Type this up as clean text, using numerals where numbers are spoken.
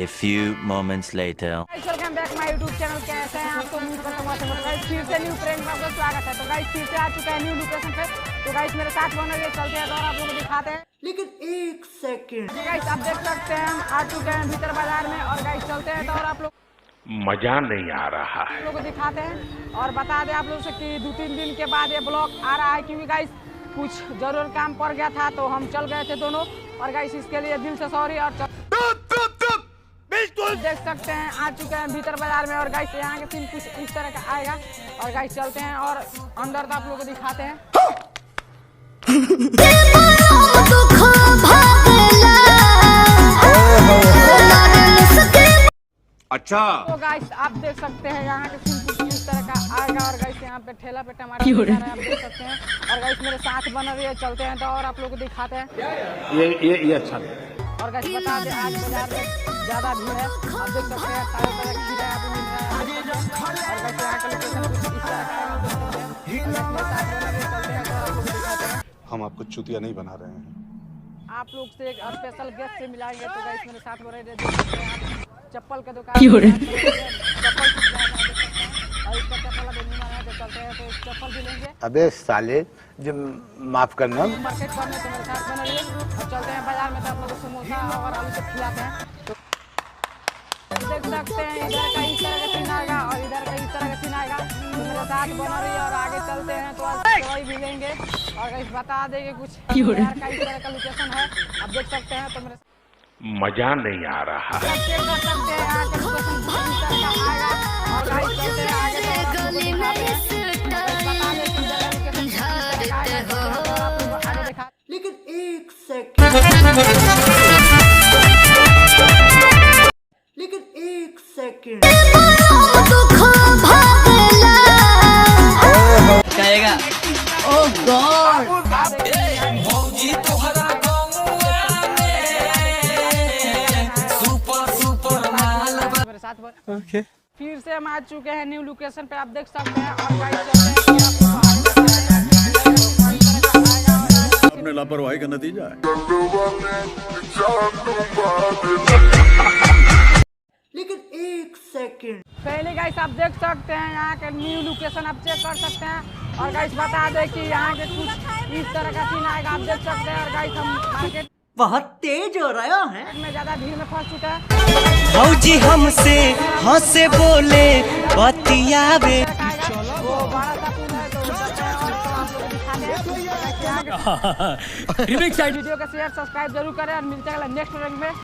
A few moments later. Welcome back my YouTube channel. कैसे हैं आप? तो उम्मीद करता हूँ तो गाइस फिर से न्यू प्रैंक में आपका स्वागत है। तो गाइस फिर से आ चुका है न्यू लोकेशन पे। तो गाइस मेरे साथ बने हुए चलते हैं और आप लोगों को दिखाते हैं। लेकिन एक सेकंड गाइस आप देख सकते हैं हम आ चुके हैं भीतर बाजार में और गाइस चलते हैं तो और आप लोग मजा नहीं आ रहा है। लोगों को दिखाते हैं और बता दें आप लोगों से कि 2-3 दिन के बाद ये ब्लॉग आ रहा है क्योंकि गाइस कुछ जरूर काम पड़ गया था तो हम चल गए थे दोनों और गाइस इसके लिए दिल से सॉरी। और बिल्कुल देख सकते हैं आ चुके हैं भीतर बाजार में और गाइस यहाँ के सीन कुछ इस तरह का आएगा और गाइस चलते हैं और अंदर तो आप लोगों को दिखाते हैं। अच्छा तो गाइस आप देख सकते हैं यहाँ के सीन कुछ इस तरह का आएगा और गाइस यहाँ पे ठेला पे टमाटर बिक रहा है आप देख सकते हैं और गाइस मेरे साथ बन रही है चलते हैं तो और आप लोगों को दिखाते हैं। ये अच्छा और गाइस बता दें आज बाजार में ज्यादा भीड़ है आप देख सकते हैं तरह तरह की खीरा आपको मिल रहा है और गाइस यहाँ का लोकेशन कुछ इस तरह का है। हम आपको चुतिया नहीं बना रहे हैं। आप लोग से एक स्पेशल गेस्ट से मिलाएंगे तो गाइस मेरे साथ हो रहे हैं चप्पल का दुकान चप्पल और इसका चप्पल अभी नहीं माना है तो चलते हैं तो चप्पल भी लेंगे। अबे साले जो माफ करना मार्केट करने तो मेरे साथ बना लिए और चलते हैं बाजार में तो आप लोग को समोसा और आलू चप खिलाते हैं। तो देख सकते हैं इधर का इस तरह का सीन आएगा और इधर का इस तरह का सीन आएगा तो मेरे साथ बना रही है और आगे चलते हैं तो दवाई भी लेंगे और गाइस बता देंगे कुछ इधर का इस तरह का लोकेशन है आप देख सकते हैं तो मेरे मजा नहीं आ रहा है। चेक कर सकते हैं यहाँ के लोकेशन इस तरह का आएगा और गाइस चलते हैं आगे तो आप लोगों को दिखाते हैं बता दें कि इधर का लोकेशन इस तरह का आएगा तो आप लोगों को आगे दिखा। लेकिन एक सेकंड कहेगा ओह गॉड मेरे साथ ओके फिर से हम आ चुके हैं न्यू लोकेशन पे आप देख सकते हैं और गाइस चलते हैं कि आपको अपने लापरवाही का नतीजा है। लेकिन एक सेकंड पहले गाइस आप देख सकते हैं यहाँ के न्यू लोकेशन आप चेक कर सकते हैं और गाइस बता दें कि यहाँ के कुछ इस तरह का सीन आएगा आप देख सकते हैं और गाइस हम मार्केट बहुत तेज हो रहा है में ज्यादा भीड़ में फंस चुका है। भौजी हमसे हंसे बोले बतियावे वो बड़ा सा पुल है तो चलते हैं और तो आप लोग दिखाते हैं वीडियो का शेयर सब्सक्राइब जरूर करें और मिलते हैं नेक्स्ट वीडियो में।